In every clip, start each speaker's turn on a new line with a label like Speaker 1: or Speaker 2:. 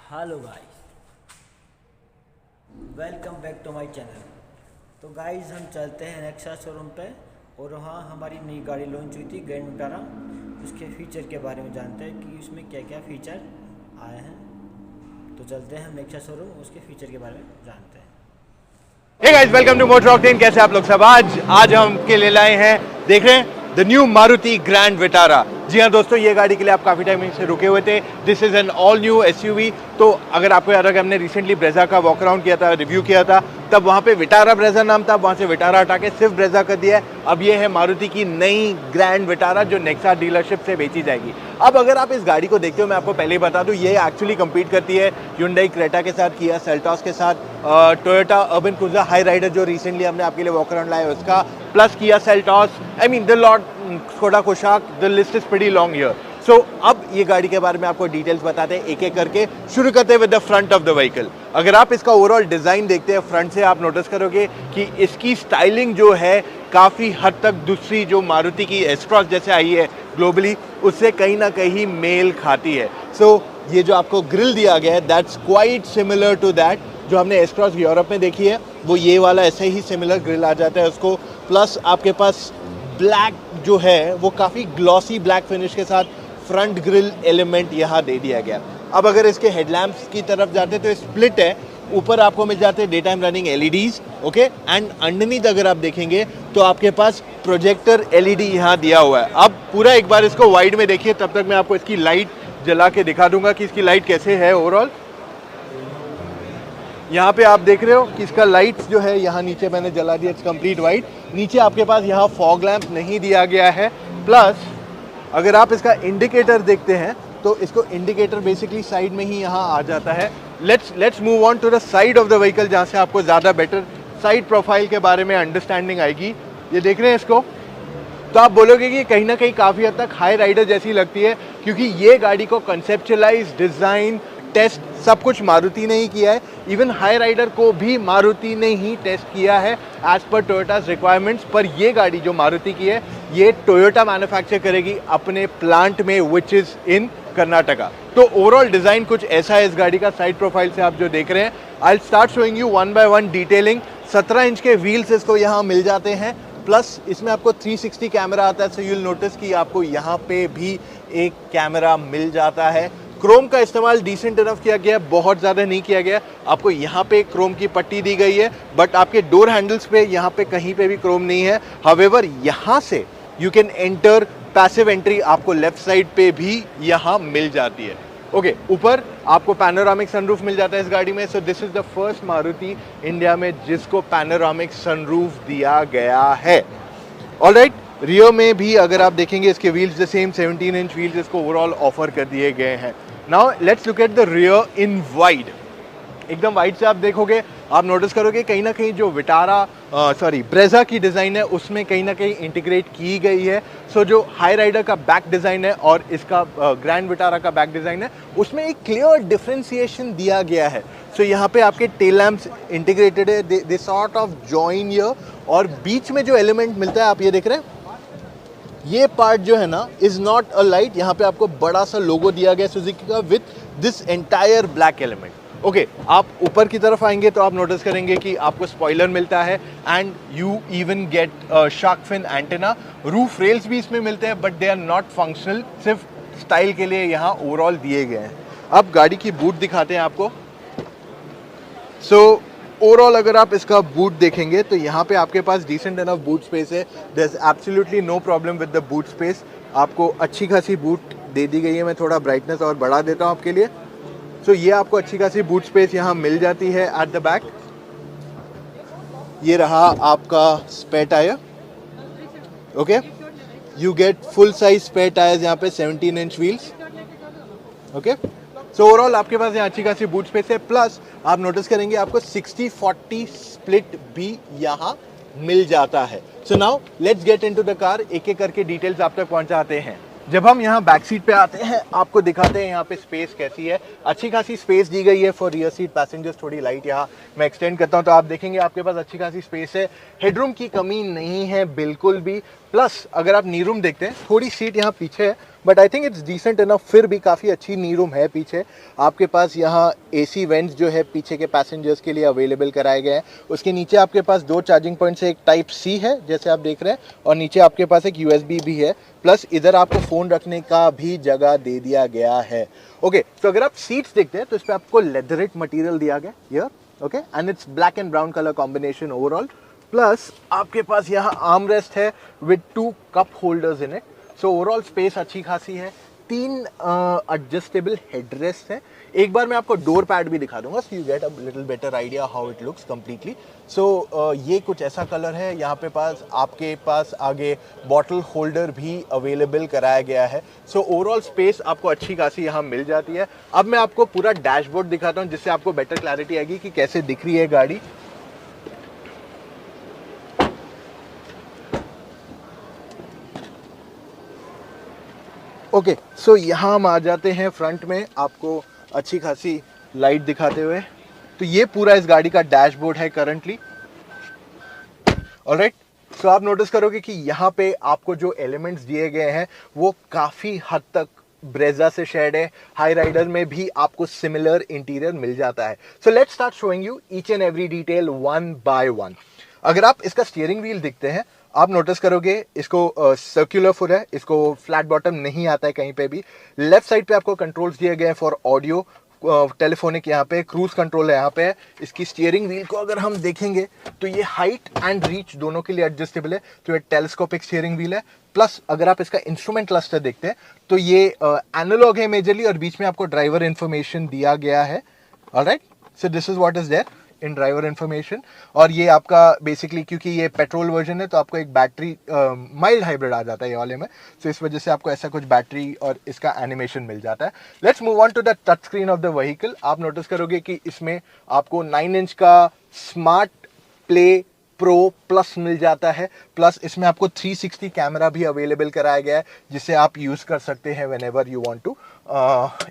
Speaker 1: Hello guys, welcome back to my channel. तो guys हम चलते हैं नेक्सा शोरूम पे और वहाँ हमारी नई गाड़ी लॉन्च हुई थी ग्रैंड विटारा। उसके फीचर के बारे में जानते हैं कि उसमें क्या क्या फीचर आए हैं। तो चलते हैं हम नेक्सा शोरूम, उसके फीचर के बारे में जानते हैं।
Speaker 2: Hey guys, welcome to Motor Octane. कैसे आप लोग सब? आज हम के ले लाए हैं, देख रहे हैं, the new Maruti Grand Vitara. जी हाँ दोस्तों, ये गाड़ी के लिए आप काफ़ी टाइम से रुके हुए थे। This is an all new SUV. तो अगर आपको याद है कि हमने रिसेंटली ब्रेजा का वॉक अराउंड किया था, रिव्यू किया था, तब वहाँ पे विटारा ब्रेजा नाम था, वहाँ से विटारा हटा के सिर्फ ब्रेजा कर दिया है। अब ये है मारुति की नई ग्रैंड विटारा जो नेक्सा डीलरशिप से बेची जाएगी। अब अगर आप इस गाड़ी को देखते हो, मैं आपको पहले ही बता दूं, ये एक्चुअली कम्पीट करती है Hyundai क्रेटा के साथ, किया सेल्टॉस के साथ, Toyota Urban Cruiser Hyryder जो रिसेंटली हमने आपके लिए वॉक अराउंड लाया उसका, plus Kia Seltos, I mean the lot, Skoda Kushaq, the list is pretty long here. So अब ये गाड़ी के बारे में आपको डिटेल्स बताते हैं एक एक करके। शुरू करते हैं with the front of the vehicle. अगर आप इसका ओवरऑल डिजाइन देखते हैं फ्रंट से, आप नोटिस करोगे कि इसकी स्टाइलिंग जो है काफी हद तक दूसरी जो मारुति की एस-क्रॉस जैसे आई है ग्लोबली, उससे कहीं ना कहीं मेल खाती है। सो ये जो आपको ग्रिल दिया गया है, that's quite similar to that जो हमने एस-क्रॉस यूरोप में देखी है, वो ये वाला ऐसे ही सिमिलर ग्रिल आ जाता है उसको। प्लस आपके पास ब्लैक जो है वो काफ़ी ग्लॉसी ब्लैक फिनिश के साथ फ्रंट ग्रिल एलिमेंट यहाँ दे दिया गया। अब अगर इसके हेडलैम्प्स की तरफ जाते तो स्प्लिट है, ऊपर आपको मिल जाते हैं day time running LEDs, okay, and underneath अगर आप देखेंगे तो आपके पास प्रोजेक्टर एलईडी यहाँ दिया हुआ है। अब पूरा एक बार इसको वाइड में देखिए, तब तक मैं आपको इसकी लाइट जला के दिखा दूंगा कि इसकी लाइट कैसे है ओवरऑल। यहाँ पे आप देख रहे हो कि इसका लाइट्स जो है यहाँ नीचे मैंने जला दिया, इट्स कंप्लीट वाइट। नीचे आपके पास यहाँ फॉग लैंप नहीं दिया गया है। प्लस अगर आप इसका इंडिकेटर देखते हैं तो इसको इंडिकेटर बेसिकली साइड में ही यहाँ आ जाता है। Let's move on to the side of the vehicle, जहाँ से आपको ज़्यादा बेटर साइड प्रोफाइल के बारे में अंडरस्टैंडिंग आएगी। ये देख रहे हैं इसको, तो आप बोलोगे कि कहीं ना कहीं काफ़ी हद तक हाई राइडर जैसी लगती है, क्योंकि ये गाड़ी को कंसेप्चुअलाइज, डिज़ाइन, टेस्ट सब कुछ मारुति ने ही किया है। इवन हाई राइडर को भी मारुति ने ही टेस्ट किया है एज पर टोयोटास रिक्वायरमेंट्स। पर ये गाड़ी जो मारुति की है, ये टोयोटा मैन्युफैक्चर करेगी अपने प्लांट में, विच इज़ इन कर्नाटका। तो ओवरऑल डिज़ाइन कुछ ऐसा है इस गाड़ी का। साइड प्रोफाइल से आप जो देख रहे हैं, I will start showing you one by one detailing. 17 inch के व्हील्स इसको यहाँ मिल जाते हैं। प्लस इसमें आपको 360 कैमरा आता है, सो यू विल नोटिस कि आपको यहाँ पे भी एक कैमरा मिल जाता है। क्रोम का इस्तेमाल डिसेंट इनफ किया गया, बहुत ज़्यादा नहीं किया गया। आपको यहाँ पे क्रोम की पट्टी दी गई है, बट आपके डोर हैंडल्स पे यहाँ पे कहीं पे भी क्रोम नहीं है। हावेवर यहाँ से you can enter, passive entry आपको लेफ्ट साइड पे भी यहाँ मिल जाती है। ओके, ऊपर आपको पैनोरामिक सनरूफ मिल जाता है इस गाड़ी में। सो this is the first Maruti India में जिसको पैनोरामिक सनरूफ दिया गया है। ऑलराइट, रियर में भी अगर आप देखेंगे इसके wheels the same 17 inch wheels इसको ओवरऑल ऑफर कर दिए गए हैं। Now let's look at the rear in wide. एकदम वाइड से आप देखोगे, आप नोटिस करोगे कहीं ना कहीं जो ब्रेजा की डिज़ाइन है उसमें कहीं ना कहीं इंटीग्रेट की गई है। सो जो हाई राइडर का बैक डिज़ाइन है और इसका ग्रैंड विटारा का बैक डिज़ाइन है, उसमें एक क्लियर डिफ्रेंसिएशन दिया गया है। सो यहाँ पे आपके टेल लैम्प्स इंटीग्रेटेड है, they sort of join here, और बीच में जो एलिमेंट मिलता है आप ये देख रहे हैं, ये पार्ट जो है ना इज नॉट अ लाइट। यहाँ पे आपको बड़ा सा लोगो दिया गया सुजुकी का with this entire black element. Okay, आप ऊपर की तरफ आएंगे तो आप नोटिस करेंगे कि आपको स्पॉइलर मिलता है and you even get shark fin antenna. Roof rails भी इसमें मिलते हैं, but they are not functional, सिर्फ स्टाइल के लिए यहाँ ओवरऑल दिए गए हैं। अब गाड़ी की बूट दिखाते हैं आपको। सो ओवरऑल अगर आप इसका बूट देखेंगे तो यहाँ पे आपके पास डिसेंट इनफ बूट स्पेस है। There is absolutely no problem with the boot space. आपको अच्छी खासी बूट दे दी गई है। मैं थोड़ा ब्राइटनेस और बढ़ा देता हूँ आपके लिए। सो ये आपको अच्छी खासी बूट स्पेस यहाँ मिल जाती है एट द बैक। ये रहा आपका spare tyre. Okay, you get full size spare tyres यहाँ पे, 17 inch wheels. Okay, so overall आपके पास यहाँ अच्छी खासी बूट स्पेस है। प्लस आप नोटिस करेंगे आपको 60-40 स्प्लिट भी यहाँ मिल जाता है। So now let's get into the car. एक एक करके डिटेल्स आप तक पहुँचाते हैं। जब हम यहाँ बैक सीट पे आते हैं, आपको दिखाते हैं यहाँ पे स्पेस कैसी है। अच्छी खासी स्पेस दी गई है फॉर रियर सीट पैसेंजर्स। थोड़ी लाइट यहाँ मैं एक्सटेंड करता हूँ तो आप देखेंगे आपके पास अच्छी खासी स्पेस है। हेडरूम की कमी नहीं है बिल्कुल भी। प्लस अगर आप नी रूम देखते हैं, थोड़ी सीट यहाँ पीछे है, but I think it's decent enough, फिर भी काफ़ी अच्छी नी रूम है पीछे। आपके पास यहाँ AC वेंट्स जो है पीछे के पैसेंजर्स के लिए अवेलेबल कराए गए हैं। उसके नीचे आपके पास 2 चार्जिंग पॉइंट्स है, एक टाइप C है जैसे आप देख रहे हैं, और नीचे आपके पास एक USB भी है, प्लस इधर आपको फ़ोन रखने का भी जगह दे दिया गया है। ओके, तो अगर आप सीट्स देखते हैं तो इस पर आपको लेदरेट मटीरियल दिया गया here, okay, and it's black and brown colour combination overall. Plus आपके पास यहाँ आर्म रेस्ट है with 2 cup holders in it. So overall space अच्छी खासी है। 3 एडजस्टेबल हेडरेस्ट है। एक बार मैं आपको डोर पैड भी दिखा दूंगा, so you get a little better idea how it looks completely. So ये कुछ ऐसा कलर है। यहाँ पे पास आपके पास आगे बॉटल होल्डर भी अवेलेबल कराया गया है। सो ओवरऑल स्पेस आपको अच्छी खासी यहाँ मिल जाती है। अब मैं आपको पूरा डैशबोर्ड दिखाता हूँ जिससे आपको बेटर क्लैरिटी आएगी कि कैसे दिख रही है गाड़ी। ओके, सो यहाँ हम आ जाते हैं फ्रंट में, आपको अच्छी खासी लाइट दिखाते हुए। तो ये पूरा इस गाड़ी का डैशबोर्ड है करंटली। ऑलराइट, सो आप नोटिस करोगे कि यहाँ पे आपको जो एलिमेंट्स दिए गए हैं वो काफ़ी हद तक ब्रेजा से शेड है। हाई राइडर में भी आपको सिमिलर इंटीरियर मिल जाता है। So let's start showing you each and every detail one by one. अगर आप इसका स्टीयरिंग व्हील देखते हैं, आप नोटिस करोगे इसको सर्कुलर फुट है, इसको फ्लैट बॉटम नहीं आता है कहीं पे भी। लेफ्ट साइड पे आपको कंट्रोल्स दिए गए हैं फॉर ऑडियो, टेलीफोनिक यहाँ पे, क्रूज कंट्रोल है यहाँ पे। इसकी स्टीयरिंग व्हील को अगर हम देखेंगे तो ये हाइट एंड रीच दोनों के लिए एडजस्टेबल है। तो ये टेलीस्कोपिक स्टीयरिंग व्हील है। प्लस अगर आप इसका इंस्ट्रूमेंट क्लस्टर देखते हैं तो ये एनालॉग है मेजरली, और बीच में आपको ड्राइवर इंफॉर्मेशन दिया गया है। Alright, so this is what is there in driver information. और ये आपका बेसिकली, क्योंकि ये पेट्रोल वर्जन है तो आपको एक बैटरी माइल्ड हाइब्रिड आ जाता है ये वाले में, तो इस वजह से आपको ऐसा कुछ बैटरी और इसका एनिमेशन मिल जाता है। Let's move on to the touch screen of the vehicle. आप नोटिस करोगे कि इसमें आपको 9 इंच का स्मार्ट प्ले प्रो प्लस मिल जाता है। प्लस इसमें आपको 360 कैमरा भी अवेलेबल कराया गया है जिसे आप यूज कर सकते हैं whenever you want to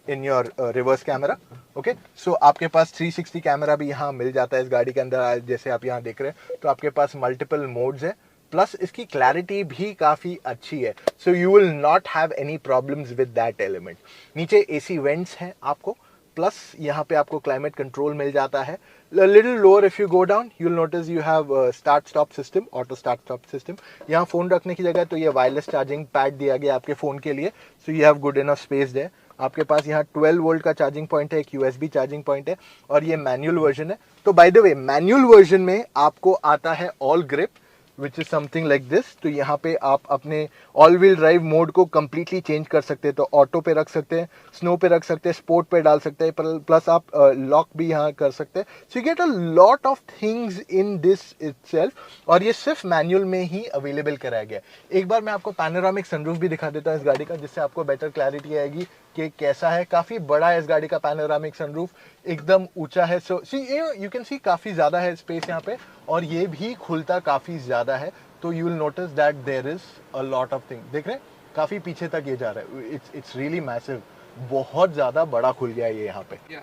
Speaker 2: in your reverse camera. Okay, so आपके पास 360 कैमरा भी यहाँ मिल जाता है इस गाड़ी के अंदर। जैसे आप यहाँ देख रहे हैं तो आपके पास मल्टीपल मोड्स है। प्लस इसकी क्लैरिटी भी काफ़ी अच्छी है, so you will not have any problems with that element. नीचे AC वेंट्स हैं आपको, प्लस यहाँ पे आपको क्लाइमेट कंट्रोल मिल जाता है। Little lower if you go down you will notice you have start stop system, auto start stop system. यहाँ phone रखने की जगह तो ये वायरलेस चार्जिंग पैड दिया गया आपके फ़ोन के लिए, so you have good enough space there. आपके पास यहाँ 12 वोल्ट का चार्जिंग पॉइंट है, एक USB चार्जिंग पॉइंट है, और ये मैनुअल वर्जन है। तो by the way manual version में आपको आता है all grip, which is something like this. तो यहाँ पे आप अपने ऑल व्हील ड्राइव मोड को कम्प्लीटली चेंज कर सकते हैं। तो ऑटो पे रख सकते हैं, स्नो पे रख सकते हैं, स्पोर्ट पे डाल सकते हैं, प्लस आप लॉक भी यहाँ कर सकते हैं। सो you get a lot of things in this itself, और ये सिर्फ मैनुअल में ही अवेलेबल कराया गया है। एक बार मैं आपको पैनोरामिक सनरूफ भी दिखा देता हूँ इस गाड़ी का, जिससे आपको बेटर क्लैरिटी आएगी कि कैसा है। काफ़ी बड़ा है इस गाड़ी का पैनोरामिक सनरूफ, एकदम ऊंचा है। सो सी यू कैन सी काफ़ी ज़्यादा है स्पेस यहाँ पे, और ये भी खुलता काफ़ी ज़्यादा है। तो you will notice that there is a lot of thing. देख रहे हैं काफ़ी पीछे तक ये जा रहा है। इट्स रियली मैसिव, बहुत ज़्यादा बड़ा खुल गया है ये यहाँ पे।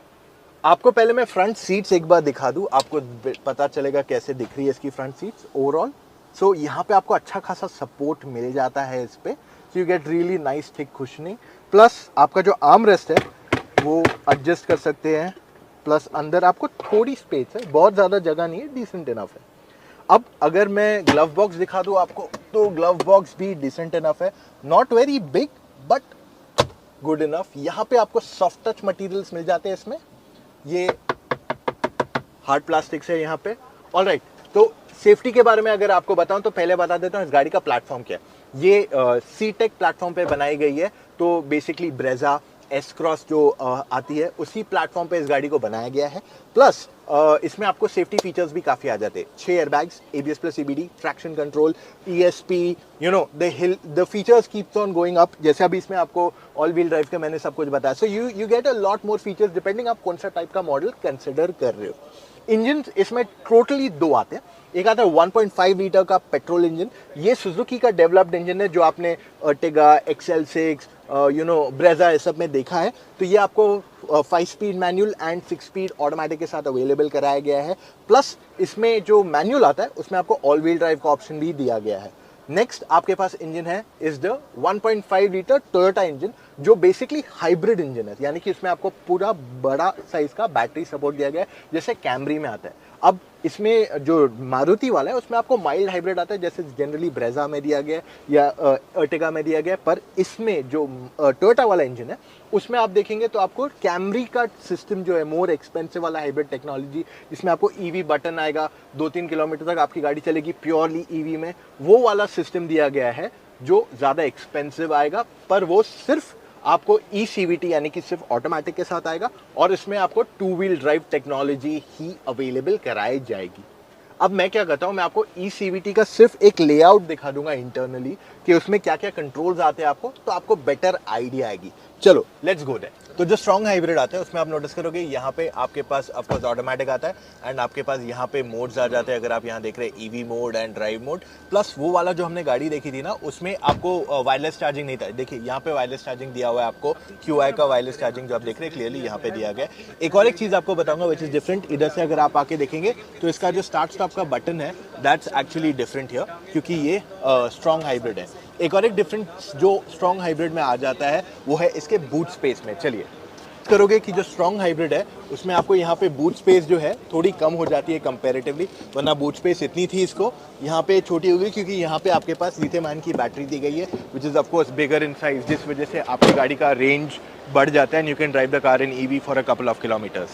Speaker 2: आपको पहले मैं फ्रंट सीट्स एक बार दिखा दूँ, आपको पता चलेगा कैसे दिख रही है इसकी फ्रंट सीट्स ओवरऑल। सो यहाँ पे आपको अच्छा खासा सपोर्ट मिल जाता है इस पे, सो you get really nice thick cushioning. Plus आपका जो आर्म रेस्ट है वो एडजस्ट कर सकते हैं। प्लस अंदर आपको थोड़ी स्पेस है, बहुत ज़्यादा जगह नहीं है, डिसेंट इनफ है। अब अगर मैं ग्लव बॉक्स दिखा दूँ आपको, तो ग्लव बॉक्स भी डिसेंट इनफ है, not very big but good enough. यहाँ पे आपको सॉफ्ट टच मटेरियल्स मिल जाते हैं इसमें, ये हार्ड प्लास्टिक है यहाँ पे। ऑलराइट, तो सेफ्टी के बारे में अगर आपको बताऊं तो पहले बता देता हूँ इस गाड़ी का प्लेटफॉर्म क्या है। ये C-Tech प्लेटफॉर्म पे बनाई गई है। तो बेसिकली ब्रेजा S-Cross जो आती है उसी प्लेटफॉर्म पे इस गाड़ी को बनाया गया है। प्लस इसमें आपको सेफ्टी फीचर्स भी काफ़ी आ जाते हैं। 6 airbags, ABS plus CBD, traction control, ESP, you know the features keeps on going up. जैसे अभी इसमें आपको ऑल व्हील ड्राइव का मैंने सब कुछ बताया। सो you get a lot more features depending आप कौन सा टाइप का मॉडल कंसिडर कर रहे हो। इंजन इसमें टोटली 2 आते हैं। एक आता है 1.5 लीटर का पेट्रोल इंजन, ये सुजुकी का डेवलप्ड इंजन है जो आपने अर्टिगा, XL6, ब्रेजा ये सब में देखा है। तो ये आपको 5 speed manual and 6 speed automatic के साथ अवेलेबल कराया गया है। प्लस इसमें जो मैनुअल आता है उसमें आपको ऑल व्हील ड्राइव का ऑप्शन भी दिया गया है। नेक्स्ट आपके पास इंजन है is the 1.5 litre Toyota engine, जो बेसिकली हाइब्रिड इंजन है, यानी कि इसमें आपको पूरा बड़ा साइज का बैटरी सपोर्ट दिया गया है जैसे कैमरी में आता है। अब इसमें जो मारुति वाला है उसमें आपको माइल्ड हाइब्रिड आता है जैसे जनरली ब्रेजा में दिया गया है या अर्टिगा में दिया गया है, पर इसमें जो टोयोटा वाला इंजन है उसमें आप देखेंगे तो आपको कैमरी का सिस्टम जो है, मोर एक्सपेंसिव वाला हाइब्रिड टेक्नोलॉजी, जिसमें आपको ईवी बटन आएगा, 2-3 किलोमीटर तक आपकी गाड़ी चलेगी प्योरली ईवी में, वो वाला सिस्टम दिया गया है जो ज़्यादा एक्सपेंसिव आएगा, पर वो सिर्फ आपको ECVT यानी कि सिर्फ ऑटोमेटिक के साथ आएगा और इसमें आपको 2 व्हील ड्राइव टेक्नोलॉजी ही अवेलेबल कराई जाएगी। अब मैं क्या करता हूँ, मैं आपको ECVT का सिर्फ एक लेआउट दिखा दूंगा इंटरनली कि उसमें क्या क्या कंट्रोल्स आते हैं आपको, तो आपको बेटर आइडिया आएगी। चलो लेट्स गो देयर। तो जो स्ट्रॉन्ग हाइब्रिड आता है उसमें आप नोटिस करोगे यहाँ पे आपके पास ऑफकोर्स ऑटोमेटिक आता है एंड आपके पास यहाँ पे मोड्स आ जाते हैं। अगर आप यहाँ देख रहे हैं EV mode and drive mode, plus वो वाला जो हमने गाड़ी देखी थी ना उसमें आपको वायरलेस चार्जिंग नहीं था। देखिए यहाँ पे वायरलेस चार्जिंग दिया हुआ है आपको, QI का वायरलेस चार्जिंग जो आप देख रहे हैं क्लियरली यहाँ पे दिया गया है। एक और एक चीज़ आपको बताऊंगा विच इज़ डिफरेंट, इधर से अगर आप आके देखेंगे तो इसका जो स्टार्ट स्टॉप का बटन है दैट्स एक्चुअली डिफरेंट हियर, क्योंकि ये स्ट्रॉन्ग हाइब्रिड है। एक और एक डिफरेंस जो स्ट्रॉन्ग हाइब्रिड में आ जाता है वो है इसके बूट स्पेस में। चलिए करोगे कि जो स्ट्रॉन्ग हाइब्रिड है उसमें आपको यहाँ पे बूट स्पेस जो है थोड़ी कम हो जाती है कंपैरेटिवली, वरना बूट स्पेस इतनी थी इसको यहाँ पे छोटी हो गई क्योंकि यहाँ पे आपके पास लिथियम आयन की बैटरी दी गई है which is of course bigger in size, जिस वजह से आपकी गाड़ी का रेंज बढ़ जाता है and you can drive the car in EV for a couple of kilometres.